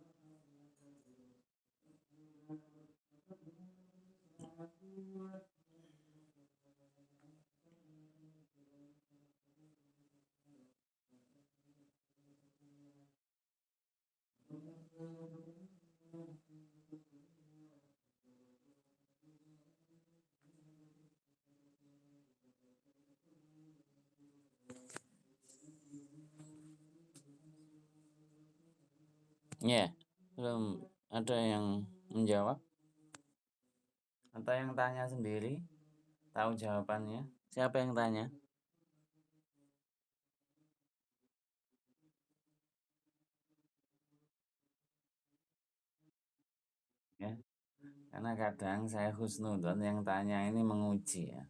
Ya, belum ada yang menjawab atau yang tanya sendiri tahu jawabannya. Siapa yang tanya? Ya, karena kadang saya husnudon yang tanya ini menguji ya.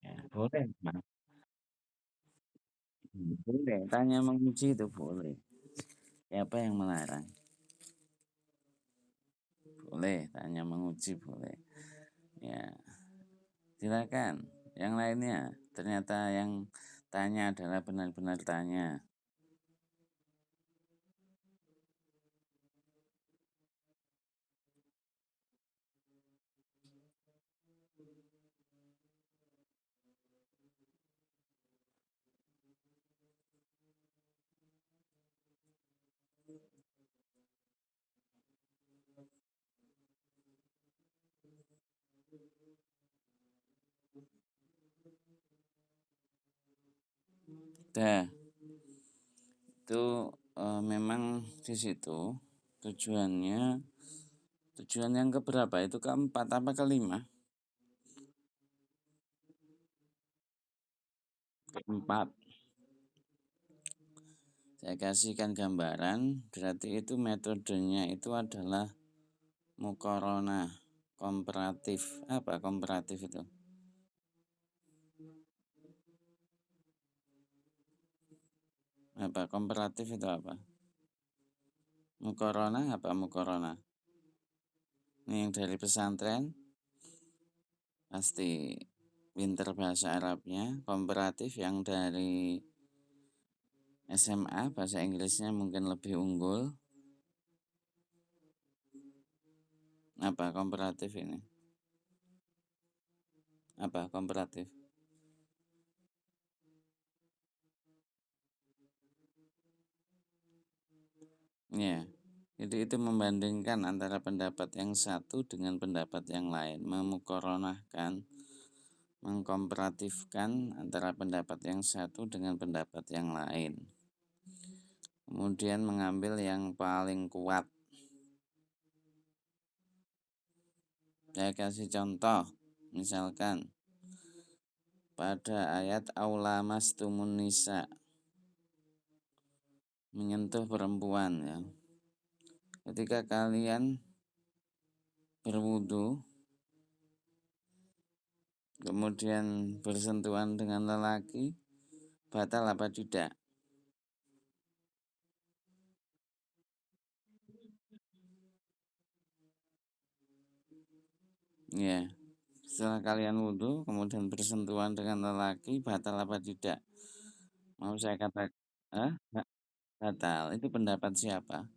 Ya, boleh, Mas. Boleh, tanya menguji itu boleh. Siapa yang melarang? Boleh, tanya menguji boleh. Ya, silakan. Yang lainnya, ternyata yang tanya adalah benar-benar tanya. Dah, itu memang di situ tujuan yang keberapa itu, keempat apa kelima? Keempat. Saya kasihkan gambaran, berarti itu metodenya itu adalah muqaronah, komparatif. Apa komparatif itu? Apa komparatif itu apa? Muqaronah apa muqaronah? Ini yang dari pesantren pasti pinter bahasa Arabnya. Komparatif yang dari SMA bahasa Inggrisnya mungkin lebih unggul. Apa komparatif ini? Apa komparatif? Ya, jadi itu membandingkan antara pendapat yang satu dengan pendapat yang lain, memukoronahkan, mengkomparatifkan antara pendapat yang satu dengan pendapat yang lain. Kemudian mengambil yang paling kuat. Saya kasih contoh, misalkan pada ayat aula mastumun nisa, menyentuh perempuan ya. Ketika kalian berwudu kemudian bersentuhan dengan lelaki, batal apa tidak? Ya, setelah kalian wudu kemudian bersentuhan dengan lelaki, batal apa tidak? Mau saya katakan, batal. Itu pendapat siapa?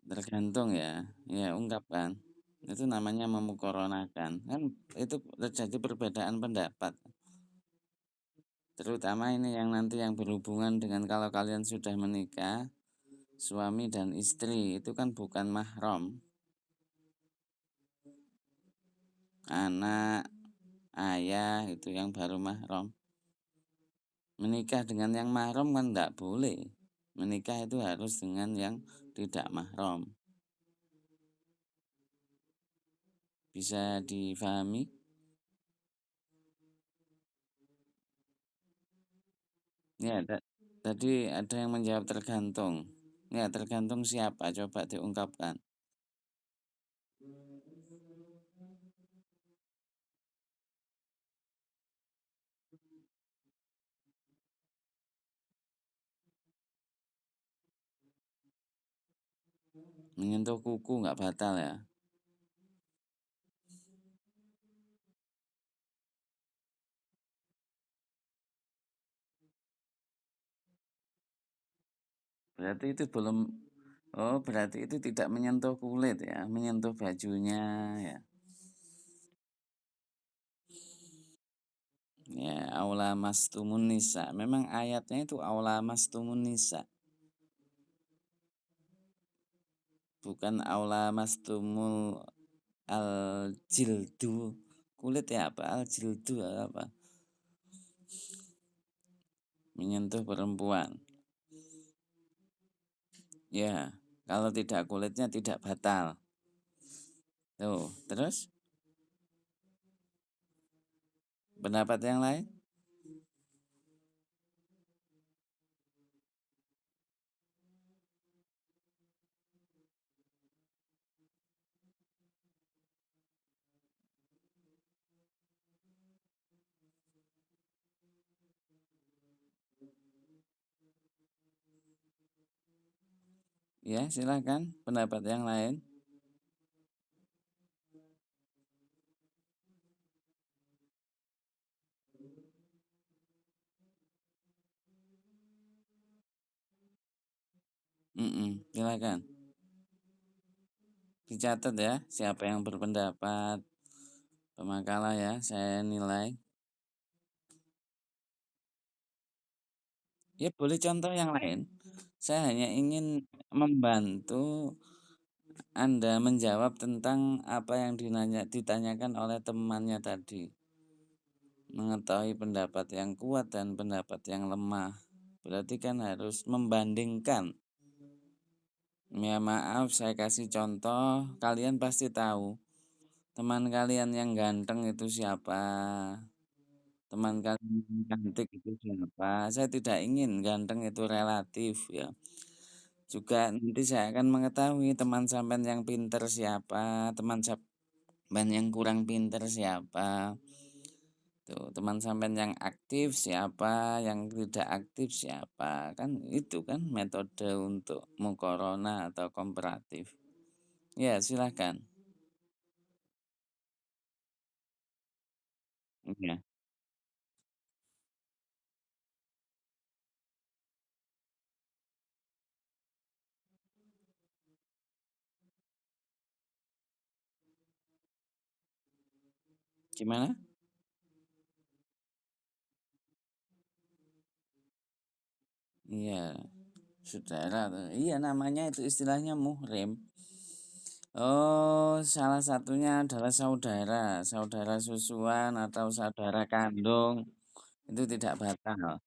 Tergantung ya, ya ungkapkan. Itu namanya memukoronakan. Kan itu terjadi perbedaan pendapat. Terutama ini yang nanti yang berhubungan dengan kalau kalian sudah menikah, suami dan istri itu kan bukan mahram. Anak, ayah itu yang baru mahram. Menikah dengan yang mahram kan tidak boleh. Menikah itu harus dengan yang tidak mahram. Bisa difahami? Ya, tadi ada yang menjawab tergantung. Ya, tergantung siapa? Coba diungkapkan. Menyentuh kuku nggak batal ya? Berarti itu belum. Oh, berarti itu tidak menyentuh kulit ya, menyentuh bajunya ya. Ya, aula mastumun nisa. Memang ayatnya itu aula mastumun nisa. Bukan aula mastumul al jildu. Kulit ya apa? Al jildu apa? Menyentuh perempuan. Ya, kalau tidak kulitnya tidak batal. Tuh, terus pendapat yang lain? Ya, silakan pendapat yang lain. Silakan. Dicatat ya, siapa yang berpendapat. Pemakalah ya, saya nilai. Ya, boleh contoh yang lain. Saya hanya ingin membantu Anda menjawab tentang apa yang ditanyakan oleh temannya tadi. mengetahui pendapat yang kuat dan pendapat yang lemah. Berarti kan harus membandingkan. Ya maaf, saya kasih contoh, kalian pasti tahu teman kalian yang ganteng itu siapa, teman kalian yang cantik itu siapa. Saya tidak ingin ganteng itu relatif ya. Juga nanti saya akan mengetahui teman sampean yang pinter siapa, teman sampean yang kurang pinter siapa. Tuh, teman sampean yang aktif siapa, yang tidak aktif siapa. Kan itu kan metode untuk mukorona atau komparatif. Ya, silakan. Ya. Gimana? Iya, saudara. Iya, namanya itu istilahnya muhrim. Oh, salah satunya adalah saudara, saudara susuan atau saudara kandung. Itu tidak batal,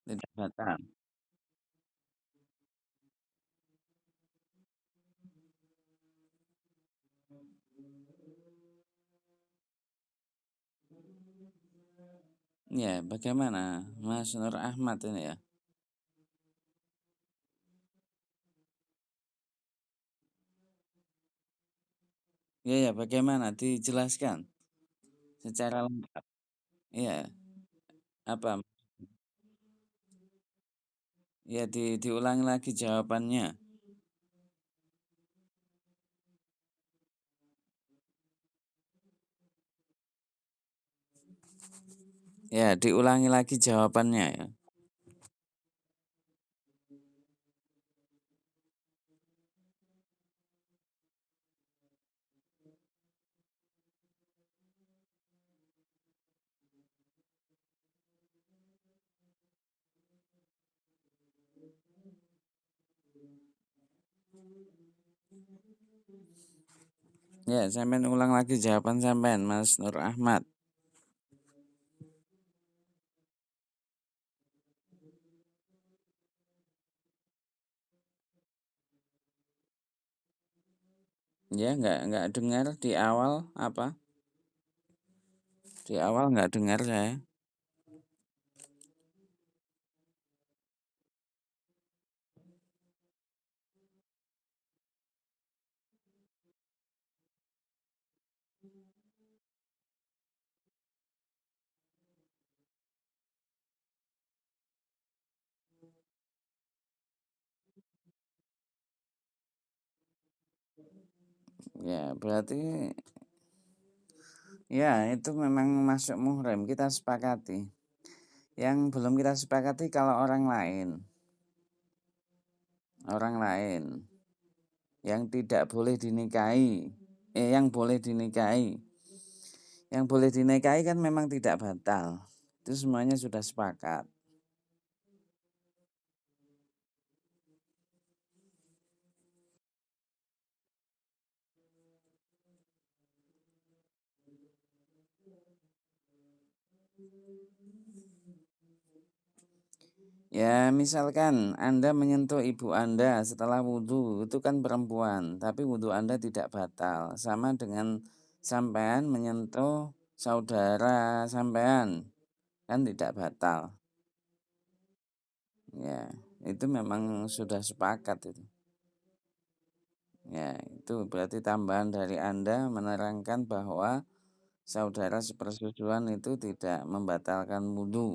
tidak batal. Ya, bagaimana Mas Nur Ahmad ini ya? Ya, ya, bagaimana dijelaskan secara lengkap. Ya, apa? Ya, diulangi lagi jawabannya. Ya, diulangi lagi jawabannya ya. Ya, sampean ulang lagi jawaban sampean Mas Nur Ahmad. Ya, nggak dengar di awal apa? Di awal nggak dengar saya. Ya, berarti ya itu memang masuk muhrim, kita sepakati. Yang belum kita sepakati kalau orang lain yang tidak boleh dinikahi, yang boleh dinikahi, yang boleh dinikahi kan memang tidak batal. Itu semuanya sudah sepakat. Ya, misalkan Anda menyentuh ibu Anda setelah wudhu, itu kan perempuan, tapi wudhu Anda tidak batal. Sama dengan sampean menyentuh saudara sampean, kan tidak batal. Ya, itu memang sudah sepakat itu. Ya, itu berarti tambahan dari Anda menerangkan bahwa saudara sepersusuan itu tidak membatalkan wudhu.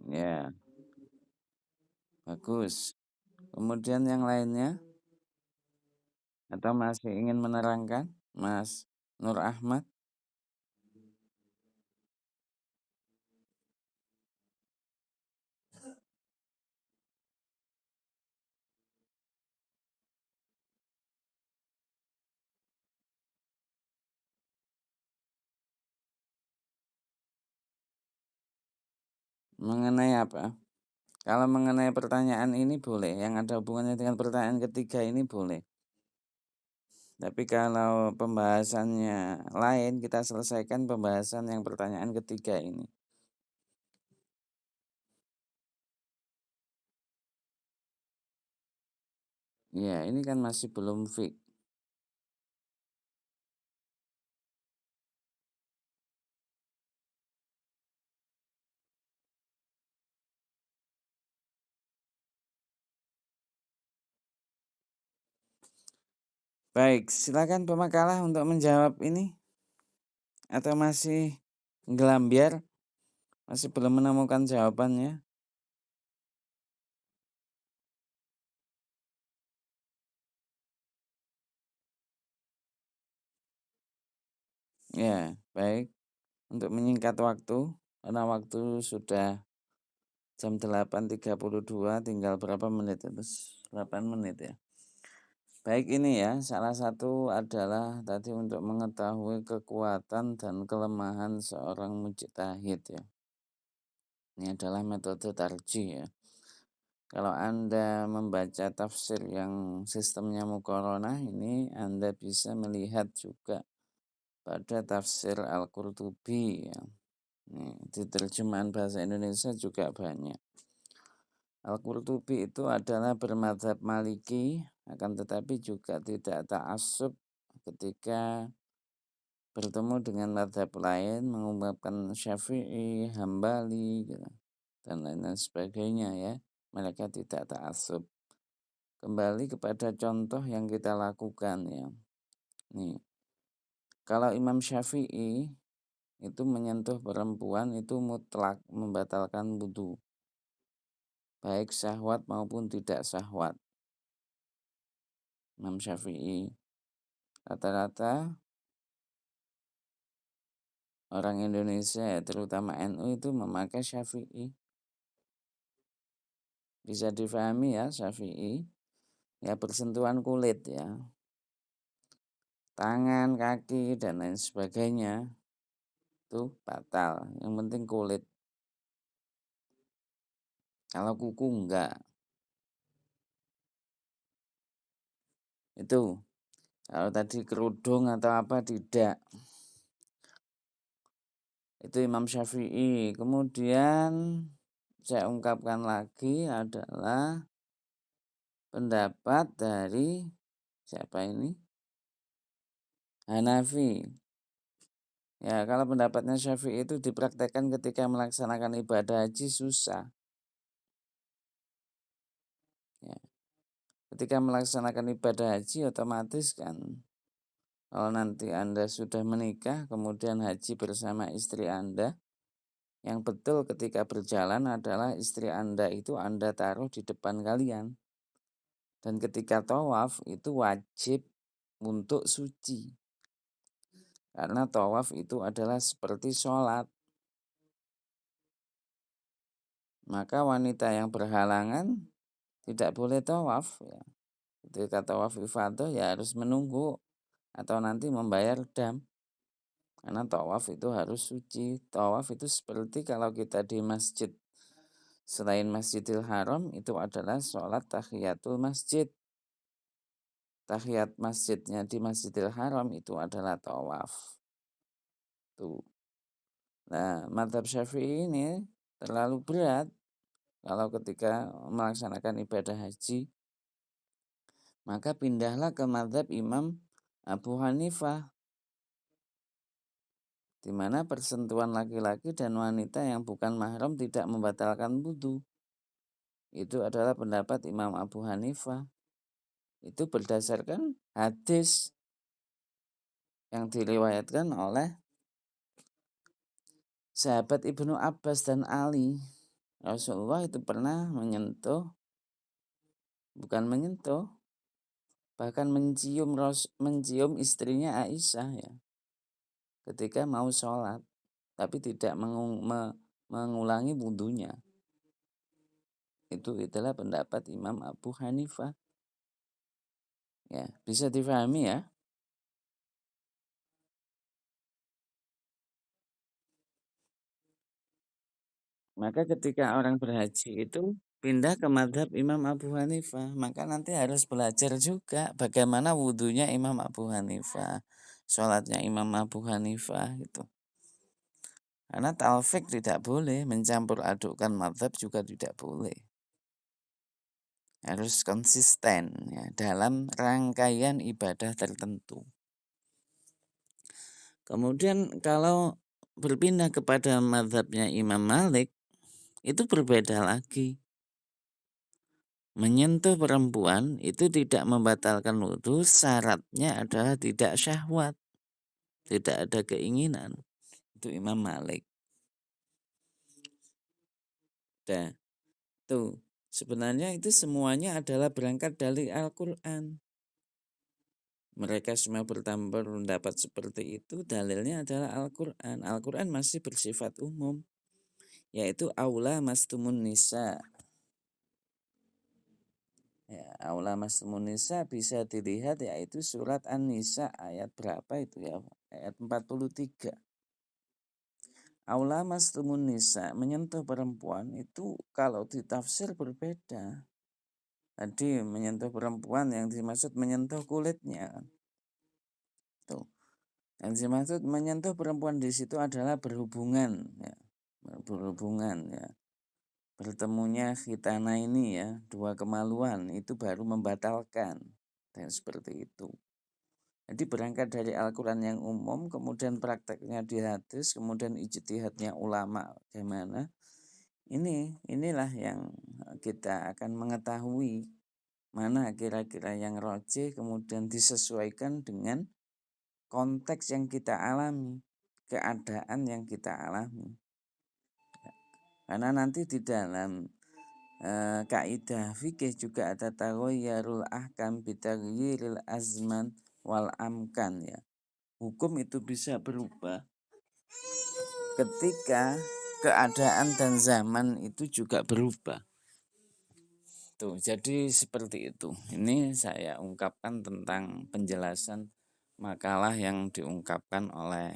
Ya, bagus. Kemudian yang lainnya, atau masih ingin menerangkan, Mas Nur Ahmad? Mengenai apa? Kalau mengenai pertanyaan ini boleh, yang ada hubungannya dengan pertanyaan ketiga ini boleh. Tapi kalau pembahasannya lain, kita selesaikan pembahasan yang pertanyaan ketiga ini. Ya, ini kan masih belum fix. Baik, silakan pemakalah untuk menjawab ini. Atau masih gelambiar? Masih belum menemukan jawabannya? Ya, baik. Untuk menyingkat waktu, karena waktu sudah jam 8.32, tinggal berapa menit? Terus 8 menit ya. Baik, ini ya, salah satu adalah tadi untuk mengetahui kekuatan dan kelemahan seorang mujtahid ya. Ini adalah metode tarjih ya. Kalau Anda membaca tafsir yang sistemnya muqaranah ini, Anda bisa melihat juga pada tafsir Al-Qurtubi ya. Di terjemahan bahasa Indonesia juga banyak. Al-Qurtubi itu adalah bermadzhab Maliki, akan tetapi juga tidak ta'assub ketika bertemu dengan madzhab lain, mengungkapkan Syafi'i, Hambali, gitu, dan lain-lain sebagainya ya. Mereka tidak ta'assub. Kembali kepada contoh yang kita lakukan ya. Nih, kalau Imam Syafi'i itu menyentuh perempuan itu mutlak membatalkan wudu, baik syahwat maupun tidak syahwat. Imam Syafi'i, rata-rata orang Indonesia terutama NU itu memakai Syafi'i. Bisa difahami ya, Syafi'i ya, bersentuhan kulit ya, tangan, kaki dan lain sebagainya itu batal. Yang penting kulit. Kalau kuku enggak. Itu kalau tadi kerudung atau apa tidak. Itu Imam Syafi'i. Kemudian saya ungkapkan lagi adalah pendapat dari siapa ini? Hanafi. Ya, kalau pendapatnya Syafi'i itu dipraktekkan ketika melaksanakan ibadah haji susah. Ya. Ketika melaksanakan ibadah haji otomatis kan, kalau nanti Anda sudah menikah kemudian haji bersama istri Anda, yang betul ketika berjalan adalah istri Anda itu Anda taruh di depan kalian. Dan ketika tawaf itu wajib untuk suci. Karena tawaf itu adalah seperti sholat. Maka wanita yang berhalangan tidak boleh tawaf ya. Ketika tawaf ifadah ya harus menunggu atau nanti membayar dam. Karena tawaf itu harus suci. Tawaf itu seperti kalau kita di masjid selain Masjidil Haram itu adalah sholat tahiyatul masjid. Tahiyat masjidnya di Masjidil Haram itu adalah tawaf. Tuh. Nah, madzhab Syafi'i ini terlalu berat kalau ketika melaksanakan ibadah haji. Maka pindahlah ke madzhab Imam Abu Hanifah, di mana persentuhan laki-laki dan wanita yang bukan mahram tidak membatalkan wudu. Itu adalah pendapat Imam Abu Hanifah. Itu berdasarkan hadis yang diriwayatkan oleh sahabat Ibnu Abbas dan Ali. Rasulullah itu pernah bahkan mencium istrinya Aisyah ya, ketika mau sholat, tapi tidak mengulangi wudunya. Itu adalah pendapat Imam Abu Hanifah. Ya, bisa difahami ya. Maka ketika orang berhaji itu pindah ke madhab Imam Abu Hanifah, maka nanti harus belajar juga bagaimana wudhunya Imam Abu Hanifah, sholatnya Imam Abu Hanifah gitu. Karena talfik tidak boleh, mencampur adukkan madhab juga tidak boleh. Harus konsisten ya, dalam rangkaian ibadah tertentu. Kemudian kalau berpindah kepada madhabnya Imam Malik, itu berbeda lagi. Menyentuh perempuan itu tidak membatalkan wudhu, syaratnya adalah tidak syahwat, tidak ada keinginan. Itu Imam Malik. Nah, tuh sebenarnya itu semuanya adalah berangkat dari Al-Quran. Mereka semua berpendapat seperti itu, dalilnya adalah Al-Quran. Al-Quran masih bersifat umum, yaitu aula mastumun nisa. Ya, aula mastumun nisa bisa dilihat yaitu surat An-Nisa ayat berapa itu ya? Ayat 43. Aula mastumun nisa, menyentuh perempuan itu kalau ditafsir berbeda. Tadi menyentuh perempuan yang dimaksud menyentuh kulitnya. Tuh. Yang dimaksud menyentuh perempuan di situ adalah berhubungan ya. Berhubungan ya. Bertemunya khitana ini ya, dua kemaluan itu baru membatalkan, dan seperti itu. Jadi berangkat dari Al-Quran yang umum, kemudian prakteknya di hadis, kemudian ijtihadnya ulama gimana. Inilah yang kita akan mengetahui mana kira-kira yang rajih, kemudian disesuaikan dengan konteks yang kita alami, keadaan yang kita alami. Karena nanti di dalam kaidah fikih juga ada taghayyurul ahkam bitaghyiril azman wal amkan ya. Hukum itu bisa berubah ketika keadaan dan zaman itu juga berubah. Tuh, jadi seperti itu. Ini saya ungkapkan tentang penjelasan makalah yang diungkapkan oleh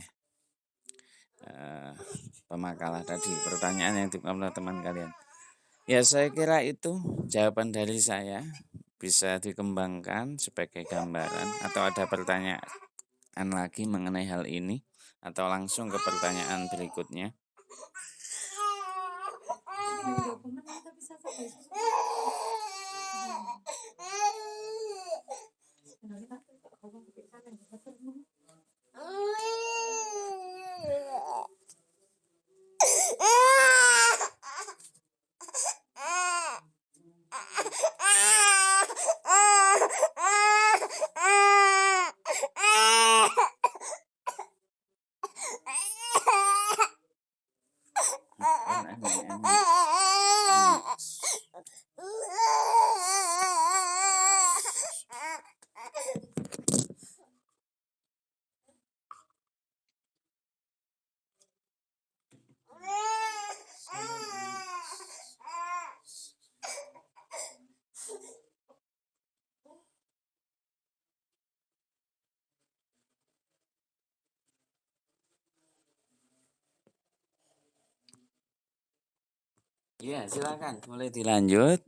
pemakalah tadi, pertanyaan yang diungkapkan oleh teman kalian. Ya, saya kira itu jawaban dari saya, bisa dikembangkan sebagai gambaran, atau ada pertanyaan lagi mengenai hal ini atau langsung ke pertanyaan berikutnya. Ya, silakan boleh dilanjut.